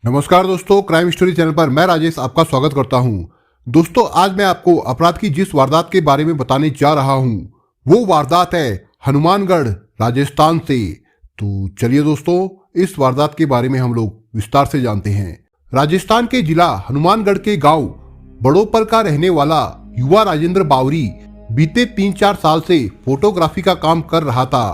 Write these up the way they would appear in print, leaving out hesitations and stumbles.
नमस्कार दोस्तों, crime story channel पर मैं राजेश आपका स्वागत करता हूं। दोस्तों, आज मैं आपको अपराध की जिस वारदात के बारे में बताने जा रहा हूं वो वारदात है हनुमानगढ़, राजस्थान से। तो चलिए दोस्तों, इस वारदात के बारे में हम लोग विस्तार से जानते हैं। राजस्थान के जिला हनुमानगढ़ के गांव बड़ोपल का रहने वाला युवा राजेंद्र बावरी बीते 3-4 साल से फोटोग्राफी का काम कर रहा था।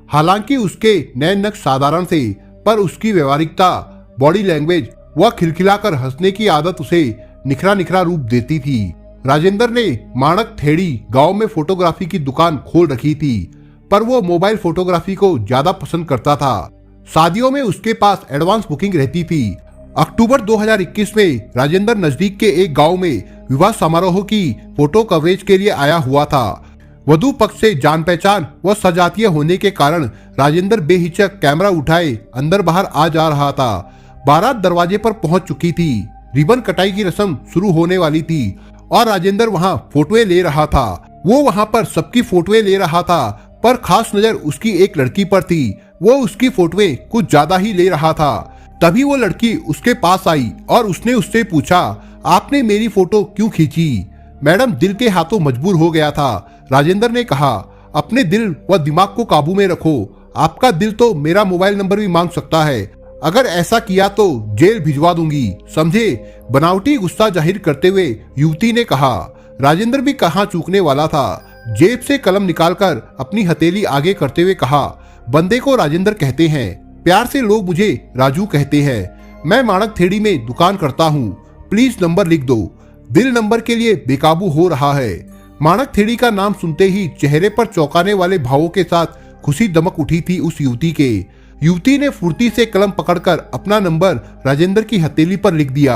हालांकि उसके नैन नक्श साधारण थे, पर उसकी व्यवहारिकता, बॉडी लैंग्वेज व खिलखिलाकर हंसने की आदत उसे निखरा निखरा रूप देती थी। राजेंद्र ने माणक थेड़ी गांव में फोटोग्राफी की दुकान खोल रखी थी, पर वो मोबाइल फोटोग्राफी को ज्यादा पसंद करता था। शादियों में उसके पास एडवांस बुकिंग रहती थी। अक्टूबर 2021 में राजेंद्र नजदीक के एक गांव में विवाह समारोह की फोटो कवरेज के लिए आया हुआ था। वधु पक्ष से जान पहचान व सजातीय होने के कारण राजेंद्र बेहिचक कैमरा उठाए अंदर बाहर आ जा रहा था। बारात दरवाजे पर पहुंच चुकी थी। रिबन कटाई की रस्म शुरू होने वाली थी और राजेंद्र वहां फोटोएं ले रहा था। वो वहां पर सबकी फोटोएं ले रहा था, पर खास नजर उसकी एक लड़की पर थी। वो उसकी फोटोएं कुछ ज्यादा ही ले रहा था। तभी वो लड़की उसके पास आई और उसने उससे पूछा, आपने मेरी फोटो क्यों खींची? मैडम, दिल के हाथों मजबूर हो गया था। राजेंद्र ने कहा, अपने दिल व दिमाग को काबू में रखो। आपका दिल तो मेरा मोबाइल नंबर भी मांग सकता है। अगर ऐसा किया तो जेल भिजवा दूंगी, समझे? बनावटी गुस्सा जाहिर करते हुए युवती ने कहा। राजेंद्र भी कहां चूकने वाला था। जेब से कलम निकालकर अपनी हथेली आगे करते हुए कहा, बंदे को राजेंद्र कहते हैं, प्यार से लोग मुझे राजू कहते हैं। मैं माणक थेड़ी में दुकान करता हूँ, प्लीज नंबर लिख दो। दिल नंबर के लिए बेकाबू हो रहा है। माणक थेड़ी का नाम सुनते ही चेहरे पर चौंकाने वाले भावों के साथ खुशी दमक उठी थी उस युवती के। युवती ने फुर्ती से कलम पकड़कर अपना नंबर राजेंद्र की हथेली पर लिख दिया।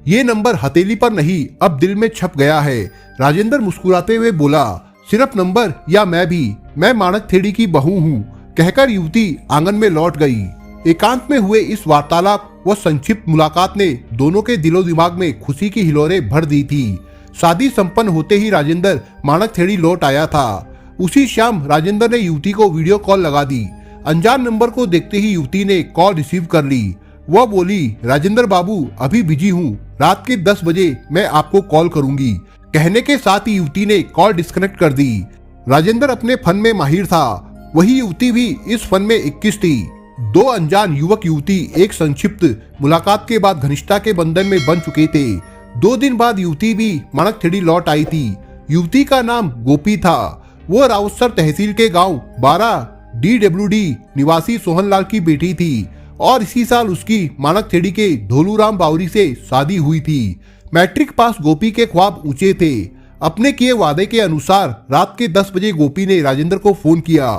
ये नंबर हथेली पर नहीं, अब दिल में छप गया है। राजेंद्र मुस्कुराते हुए बोला, सिर्फ नंबर या मैं भी? मैं माणक थेड़ी की बहू हूँ, कहकर युवती आंगन में लौट गई। एकांत में हुए इस वार्तालाप व संक्षिप्त मुलाकात ने दोनों के दिलो दिमाग में खुशी की हिलोरें भर दी थी। शादी संपन्न होते ही राजेंद्र माणक थेड़ी लौट आया था। उसी शाम राजेंद्र ने युवती को वीडियो कॉल लगा दी। अनजान नंबर को देखते ही युवती ने कॉल रिसीव कर ली। वह बोली, राजेंद्र बाबू, अभी बिजी हूँ, रात के 10 बजे मैं आपको कॉल करूंगी। कहने के साथ ही युवती ने कॉल डिस्कनेक्ट कर दी। राजेंद्र अपने फन में माहिर था, वही युवती भी इस फन में 21 थी। दो अनजान युवक युवती एक संक्षिप्त मुलाकात के बाद घनिष्ठता के बंधन में बन चुके थे। 2 दिन बाद युवती भी माणक थेड़ी लौट आई थी। युवती का नाम गोपी था। वो राउतसर तहसील के गांव 12 DWD निवासी सोहनलाल की बेटी थी और इसी साल उसकी माणक थेड़ी के धोलूराम बावरी से शादी हुई थी। मैट्रिक पास गोपी के ख्वाब ऊंचे थे। अपने किए वादे के अनुसार रात के 10 बजे गोपी ने राजेंद्र को फोन किया।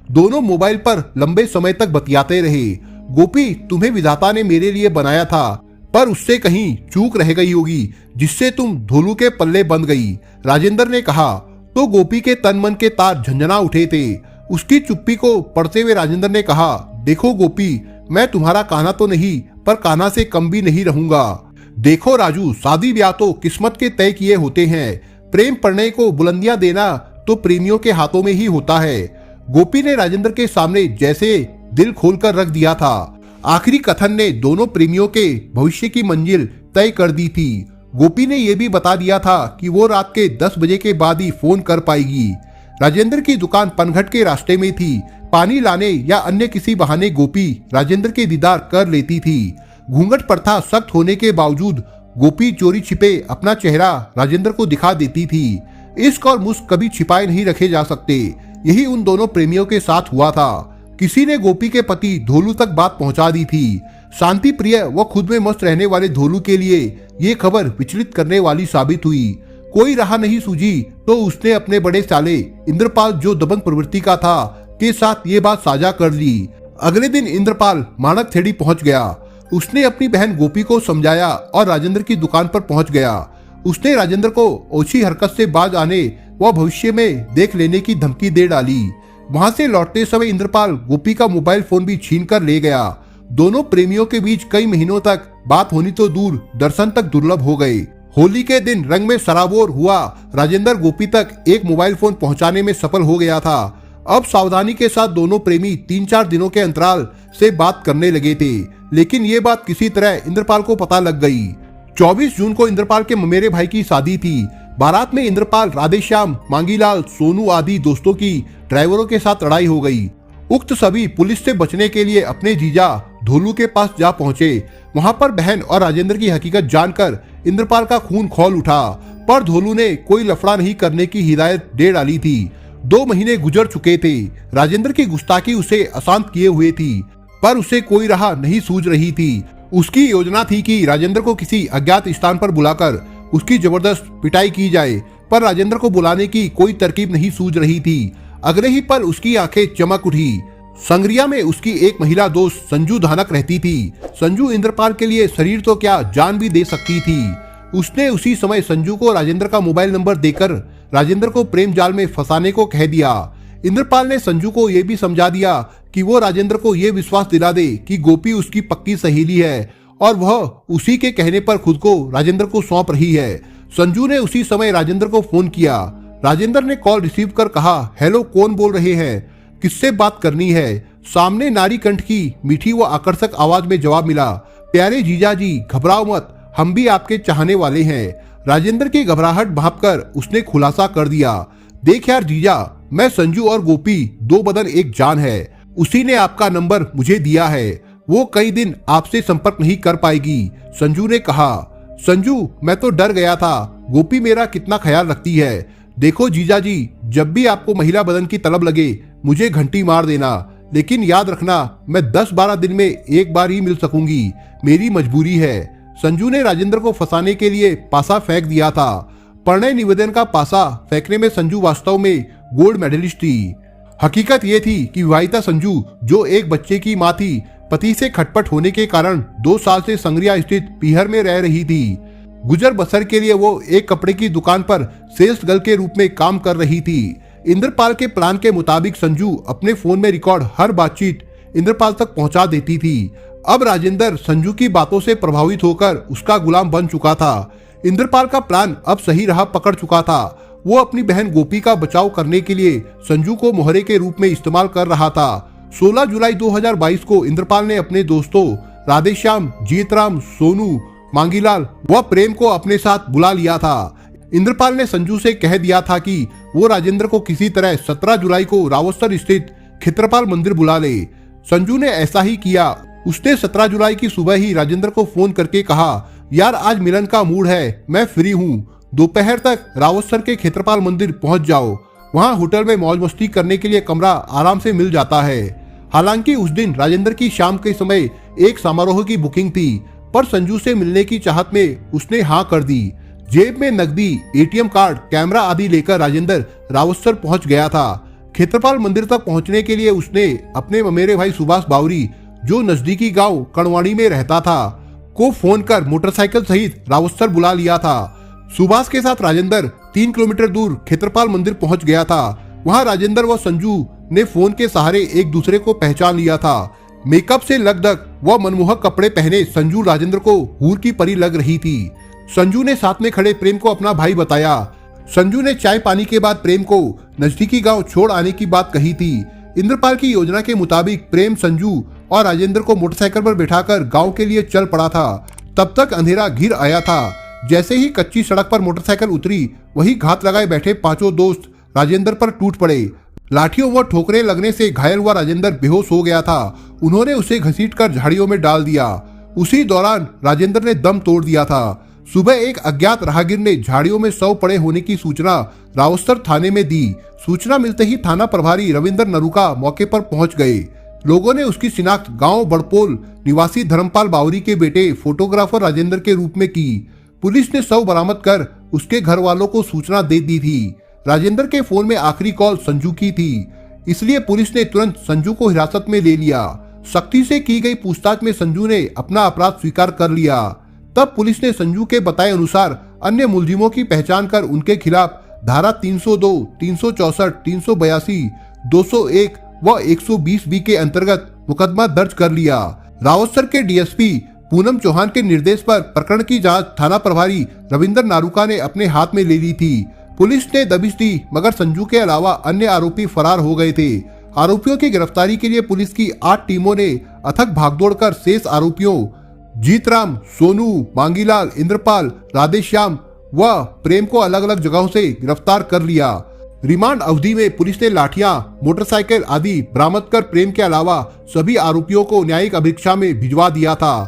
दोनों मोबाइल पर लंबे समय तक बतियाते रहे। गोपी, तुम्हें विधाता ने मेरे लिए बनाया था, पर उससे कहीं चूक रह गई होगी, जिससे तुम धोलू के पल्ले बंध गई, राजेंद्र ने कहा। तो गोपी के तन मन के तार झंझना उठे थे। उसकी चुप्पी को पढ़ते हुए राजेंद्र ने कहा, देखो गोपी, मैं तुम्हारा कान्हा तो नहीं, पर कान्हा से कम भी नहीं रहूंगा। देखो राजू, शादी ब्याह तो किस्मत के तय किए होते हैं। प्रेम प्रणय को बुलंदियां देना तो प्रेमियों के हाथों में ही होता है। गोपी ने राजेंद्र के सामने जैसे दिल खोलकर रख दिया था। आखिरी कथन ने दोनों प्रेमियों के भविष्य की मंजिल तय कर दी थी। गोपी ने यह भी बता दिया था कि वो रात के 10 बजे के बाद ही फोन कर पाएगी। राजेंद्र की दुकान पनघट के रास्ते में थी। पानी लाने या अन्य किसी बहाने गोपी राजेंद्र के दीदार कर लेती थी। घूंघट प्रथा सख्त होने के बावजूद गोपी चोरी छिपे अपना चेहरा राजेंद्र को दिखा देती थी। इश्क और मुस्क कभी छिपाए नहीं रखे जा सकते। यही उन दोनों प्रेमियों के साथ हुआ था। किसी ने गोपी के पति धोलू तक बात पहुंचा दी थी। शांति प्रिय व खुद में मस्त रहने वाले धोलू के लिए ये खबर विचलित करने वाली साबित हुई। कोई राह नहीं सूझी तो उसने अपने बड़े साले इंद्रपाल, जो दबंग प्रवृत्ति का था, के साथ ये बात साझा कर ली। अगले दिन इंद्रपाल माणक थेड़ी पहुंच गया। उसने अपनी बहन गोपी को समझाया और राजेंद्र की दुकान पर पहुंच गया। उसने राजेंद्र को ओछी हरकत से बाज आने व भविष्य में देख लेने की धमकी दे डाली। वहां से लौटते समय इंद्रपाल गोपी का मोबाइल फोन भी छीन कर ले गया। दोनों प्रेमियों के बीच कई महीनों तक बात होनी तो दूर, दर्शन तक दुर्लभ हो गए। होली के दिन रंग में सराबोर हुआ राजेंद्र गोपी तक एक मोबाइल फोन पहुंचाने में सफल हो गया था। अब सावधानी के साथ दोनों प्रेमी 3-4 दिनों के अंतराल से बात करने लगे थे, लेकिन ये बात किसी तरह इंद्रपाल को पता लग गई। 24 जून को इंद्रपाल के ममेरे भाई की शादी थी। बारात में इंद्रपाल, राधेश्याम, मांगीलाल, सोनू आदि दोस्तों की ड्राइवरों के साथ लड़ाई हो गई। उक्त सभी पुलिस से बचने के लिए अपने जीजा धोलू के पास जा पहुंचे। वहां पर बहन और राजेंद्र की हकीकत जानकर इंद्रपाल का खून खौल उठा, पर धोलू ने कोई लफड़ा नहीं करने की हिदायत दे डाली थी। 2 महीने गुजर चुके थे। राजेंद्र की गुस्ताखी उसे अशांत किए हुए थी, पर उसे कोई राह नहीं सूझ रही थी। उसकी योजना थी कि राजेंद्र को किसी अज्ञात स्थान पर बुलाकर उसकी जबरदस्त पिटाई की जाए, पर राजेंद्र को बुलाने की कोई तरकीब नहीं सूझ रही थी। अगले ही पल उसकी आंखें चमक उठी। संग्रिया में उसकी एक महिला दोस्त संजू धानक रहती थी। संजू इंद्रपाल के लिए शरीर तो क्या जान भी दे सकती थी। उसने उसी समय संजू को राजेंद्र का मोबाइल नंबर देकर राजेंद्र को प्रेम जाल में फंसाने को कह दिया। इंद्रपाल ने संजू को यह भी समझा दिया कि वो राजेंद्र को यह विश्वास दिला दे कि गोपी उसकी पक्की सहेली है और वह उसी के कहने पर खुद को राजेंद्र को सौंप रही है। संजू ने उसी समय राजेंद्र को फोन किया। राजेंद्र ने कॉल रिसीव कर कहा, हेलो, कौन बोल रहे हैं, किससे बात करनी है? सामने नारी कंठ की मीठी व आकर्षक आवाज में जवाब मिला, प्यारे जीजा जी, घबराओ मत, हम भी आपके चाहने वाले हैं। राजेंद्र की घबराहट भांपकर उसने खुलासा कर दिया, देख यार जीजा, मैं संजू और गोपी 2 बदन एक जान है। उसी ने आपका नंबर मुझे दिया है। वो कई दिन आपसे संपर्क नहीं कर पाएगी। संजू ने कहा, संजू, मैं तो डर गया था, गोपी मेरा कितना ख्याल रखती है। देखो जीजा जी, जब भी आपको महिला बदन की तलब लगे मुझे घंटी मार देना, लेकिन याद रखना मैं 10-12 दिन में एक बार ही मिल सकूंगी, मेरी मजबूरी है। संजू ने राजेंद्र को फंसाने के लिए पासा फेंक दिया था। प्रणय निवेदन का पासा फेंकने में संजू वास्तव में गोल्ड मेडलिस्ट थी। हकीकत ये थी कि विवाहिता संजू, जो एक बच्चे की मां थी, पति से खटपट होने के कारण 2 साल से संग्रिया स्थित पीहर में रह रही थी। गुजर बसर के लिए वो एक कपड़े की दुकान पर सेल्स गर्ल के रूप में काम कर रही थी। इंद्रपाल के प्लान के मुताबिक संजू अपने फोन में रिकॉर्ड हर बातचीत इंद्रपाल तक पहुंचा देती थी। अब राजेंद्र संजू की बातों से प्रभावित होकर उसका गुलाम बन चुका था। इंद्रपाल का प्लान अब सही राह पकड़ चुका था। वो अपनी बहन गोपी का बचाव करने के लिए संजू को मोहरे के रूप में इस्तेमाल कर रहा था। 16 जुलाई 2022 को इंद्रपाल ने अपने दोस्तों राधेश्याम, जीतराम, सोनू, मांगीलाल व प्रेम को अपने साथ बुला लिया था। इंद्रपाल ने संजू से कह दिया था कि वो राजेंद्र को किसी तरह 17 जुलाई को रावतसर स्थित क्षेत्रपाल मंदिर बुला ले। संजू ने ऐसा ही किया। उसने 17 जुलाई की सुबह ही राजेंद्र को फोन करके कहा, यार आज मिलन का मूड है, मैं फ्री हूँ, दोपहर तक रावतसर के क्षेत्रपाल मंदिर पहुंच जाओ। वहां होटल में मौज मस्ती करने के लिए कमरा आराम से मिल जाता है। हालांकि उस दिन राजेंद्र की शाम के समय एक समारोह की बुकिंग थी, पर संजू से मिलने की चाहत में उसने हाँ कर दी। जेब में नकदी, एटीएम कार्ड, कैमरा आदि लेकर राजेंद्र रावतसर पहुंच गया था। क्षेत्रपाल मंदिर तक पहुंचने के लिए उसने अपने ममेरे भाई सुभाष बावरी, जो नजदीकी गांव कणवाड़ी में रहता था, को फोन कर मोटरसाइकिल सहित रावतसर बुला लिया था। सुभाष के साथ राजेंद्र 3 किलोमीटर दूर क्षेत्रपाल मंदिर पहुंच गया था। वहां राजेंद्र व संजू ने फोन के सहारे एक दूसरे को पहचान लिया था। मेकअप से लगधक व मनमोहक कपड़े पहने संजू राजेंद्र को हूर की परी लग रही थी। संजू ने साथ में खड़े प्रेम को अपना भाई बताया। संजू ने चाय पानी के बाद प्रेम को नजदीकी गांव छोड़ आने की बात कही थी। इंद्रपाल की योजना के मुताबिक प्रेम संजू और राजेंद्र को मोटरसाइकिल पर बिठाकर गांव के लिए चल पड़ा था। तब तक अंधेरा घिर आया था। जैसे ही कच्ची सड़क पर मोटरसाइकिल उतरी, वही घात लगाए बैठे 5 दोस्त राजेंद्र पर टूट पड़े। लाठियों व ठोकरें लगने से घायल हुआ राजेंद्र बेहोश हो गया था। उन्होंने उसे घसीटकर झाड़ियों में डाल दिया। उसी दौरान राजेंद्र ने दम तोड़ दिया था। सुबह एक अज्ञात राहगीर ने झाड़ियों में शव पड़े होने की सूचना रावतसर थाने में दी। सूचना मिलते ही थाना प्रभारी रविंद्र नरूका मौके पर पहुंच गए। लोगों ने उसकी शिनाख्त गांव बड़पोल निवासी धर्मपाल बावरी के बेटे फोटोग्राफर राजेंद्र के रूप में की। पुलिस ने शव बरामद कर उसके घर वालों को सूचना दे दी थी। राजेंद्र के फोन में आखिरी कॉल संजू की थी, इसलिए पुलिस ने तुरंत संजू को हिरासत में ले लिया। सख्ती से की गई पूछताछ में संजू ने अपना अपराध स्वीकार कर लिया। तब पुलिस ने संजू के बताए अनुसार अन्य मुलजिमों की पहचान कर उनके खिलाफ धारा 302, 364, 382, 201 व 120 बी के अंतर्गत मुकदमा दर्ज कर लिया। रावतसर के डीएसपी पूनम चौहान के निर्देश पर प्रकरण की जांच थाना प्रभारी रविंद्र नारूका ने अपने हाथ में ले ली थी। पुलिस ने दबिश दी मगर संजू के अलावा अन्य आरोपी फरार हो गए थे। आरोपियों की गिरफ्तारी के लिए पुलिस की 8 टीमों ने अथक भागदौड़ कर शेष आरोपियों जीतराम, सोनू, मांगीलाल, इंद्रपाल, राधेश्याम व प्रेम को अलग अलग जगहों से गिरफ्तार कर लिया। रिमांड अवधि में पुलिस ने लाठियां, मोटरसाइकिल आदि बरामद कर प्रेम के अलावा सभी आरोपियों को न्यायिक अभिरक्षा में भिजवा दिया था।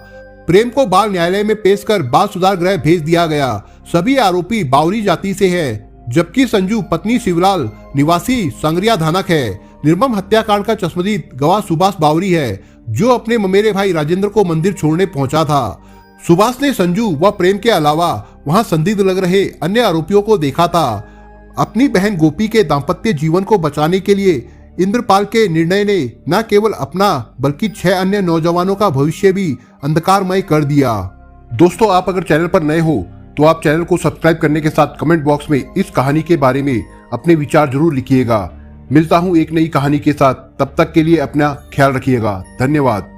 प्रेम को बाल न्यायालय में पेश कर बाल सुधार गृह भेज दिया गया। सभी आरोपी बावरी जाति से है, जबकि संजू पत्नी शिवलाल निवासी संगरिया धानक है। निर्मम हत्याकांड का चश्मदीद गवाह सुभाष बावरी है, जो अपने ममेरे भाई राजेंद्र को मंदिर छोड़ने पहुंचा था। सुभाष ने संजू व प्रेम के अलावा वहां संदिग्ध लग रहे अन्य आरोपियों को देखा था। अपनी बहन गोपी के दाम्पत्य जीवन को बचाने के लिए इंद्रपाल के निर्णय ने न केवल अपना बल्कि 6 अन्य नौजवानों का भविष्य भी अंधकारमय कर दिया। दोस्तों, आप अगर चैनल पर नए हो तो आप चैनल को सब्सक्राइब करने के साथ कमेंट बॉक्स में इस कहानी के बारे में अपने विचार जरूर लिखिएगा। मिलता हूं एक नई कहानी के साथ, तब तक के लिए अपना ख्याल रखिएगा। धन्यवाद।